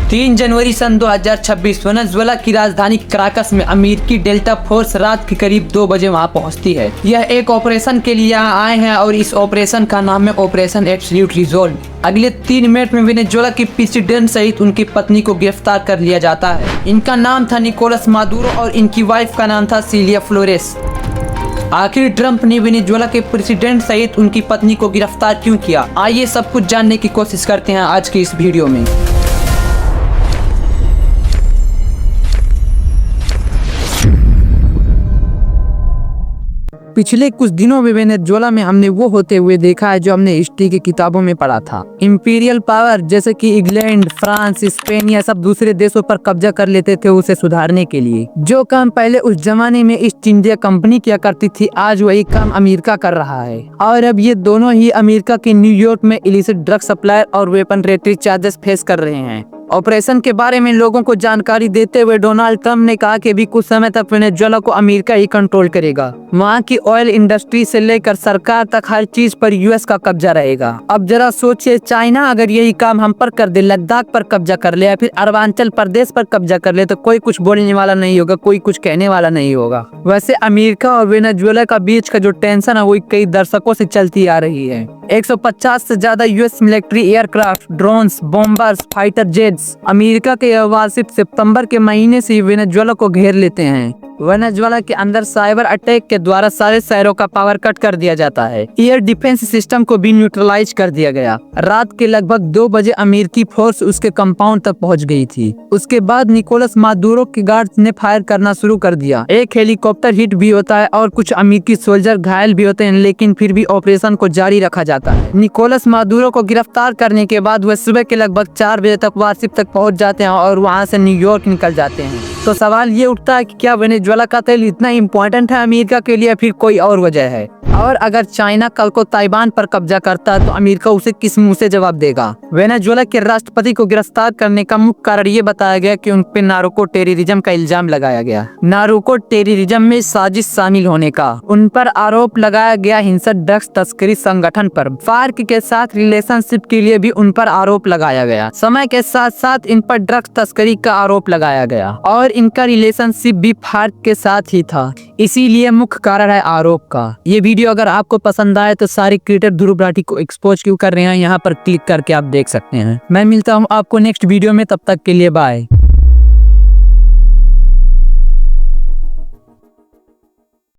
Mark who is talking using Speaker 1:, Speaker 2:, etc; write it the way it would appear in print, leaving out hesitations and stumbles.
Speaker 1: 3 जनवरी सन 2026 Venezuela की राजधानी Caracas में अमेरिकी डेल्टा फोर्स रात के करीब 2 बजे वहां पहुंचती है। यह एक ऑपरेशन के लिए यहाँ आए हैं और इस ऑपरेशन का नाम है ऑपरेशन एब्सोल्यूट रिजॉल्व। अगले 3 मिनट में वेनेजुएला की प्रेसिडेंट सहित उनकी पत्नी को गिरफ्तार कर लिया जाता है। इनका नाम था निकोलस मादुरो और इनकी वाइफ का नाम था सिलिया फ्लोरेस। आखिर ट्रंप ने वेनेजुएला के प्रेसिडेंट सहित उनकी पत्नी को गिरफ्तार क्यों किया? आइए सब कुछ जानने की कोशिश करते हैं आज की इस वीडियो में। पिछले कुछ दिनों में वेनेजुएला में हमने वो होते हुए देखा है जो हमने हिस्ट्री की किताबों में पढ़ा था। इंपीरियल पावर जैसे कि इंग्लैंड, फ्रांस, स्पेन या सब दूसरे देशों पर कब्जा कर लेते थे उसे सुधारने के लिए। जो काम पहले उस जमाने में ईस्ट इंडिया कंपनी किया करती थी, आज वही काम अमेरिका कर रहा है। और अब ये दोनों ही अमेरिका के न्यूयॉर्क में इलिसिट ड्रग सप्लायर और वेपनरी चार्जेस फेस कर रहे हैं। ऑपरेशन के बारे में लोगों को जानकारी देते हुए डोनाल्ड ट्रंप ने कहा कि अभी कुछ समय तक वेनेजुएला को अमेरिका ही कंट्रोल करेगा। वहाँ की ऑयल इंडस्ट्री से लेकर सरकार तक हर चीज पर यूएस का कब्जा रहेगा। अब जरा सोचिए, चाइना अगर यही काम हम पर कर दे, लद्दाख पर कब्जा कर ले या फिर अरुणाचल प्रदेश पर कब्जा कर ले, तो कोई कुछ बोलने वाला नहीं होगा, कोई कुछ कहने वाला नहीं होगा। वैसे अमेरिका और वेनेजुएला का बीच का जो टेंशन है वो कई दशकों से चलती आ रही है। 150 से ज्यादा US military aircraft, drones, bombers, fighter jets America के वार्षिक सितंबर के महीने से वेनेजुएला को घेर लेते हैं। वेनेजुएला के अंदर साइबर अटैक के द्वारा सारे शहरों का पावर कट कर दिया जाता है। एयर डिफेंस सिस्टम को भी न्यूट्रलाइज कर दिया गया। रात के लगभग 2 बजे अमेरिकी फोर्स उसके कंपाउंड तक पहुंच गई थी। उसके बाद निकोलस मादुरो के गार्ड्स ने फायर करना शुरू कर दिया। एक हेलीकॉप्टर हिट भी होता है और कुछ अमेरिकी सोल्जर घायल भी होते हैं, लेकिन फिर भी ऑपरेशन को जारी रखा जाता है। निकोलस मादुरो को गिरफ्तार करने के बाद वह सुबह के लगभग 4 बजे तक वाशिप तक पहुंच जाते हैं और वहां से न्यूयॉर्क निकल जाते हैं। तो सवाल ये उठता है कि क्या वेनेजुएला का तेल इतना इम्पोर्टेंट है अमेरिका के लिए, फिर कोई और वजह है? और अगर चाइना कल को ताइवान पर कब्जा करता है तो अमेरिका उसे किस मुंह से जवाब देगा? वेनेजुएला के राष्ट्रपति को गिरफ्तार करने का मुख्य कारण ये बताया गया कि उन पे नार्को टेररिज्म का इल्जाम लगाया गया। नार्को टेररिज्म में साजिश शामिल होने का उन पर आरोप लगाया गया। हिंसक ड्रग्स तस्करी संगठन पर फार्क के साथ रिलेशनशिप के लिए भी उन पर आरोप लगाया गया। समय के साथ साथ इन पर ड्रग्स तस्करी का आरोप लगाया गया और इनका रिलेशनशिप भी फार्क के साथ ही था, इसीलिए मुख्य कारण है आरोप का। ये वीडियो अगर आपको पसंद आए तो सारे क्रिएटर ध्रुव राठी को एक्सपोज क्यों कर रहे हैं, यहाँ पर क्लिक करके आप देख सकते हैं। मैं मिलता हूँ आपको नेक्स्ट वीडियो में, तब तक के लिए बाय।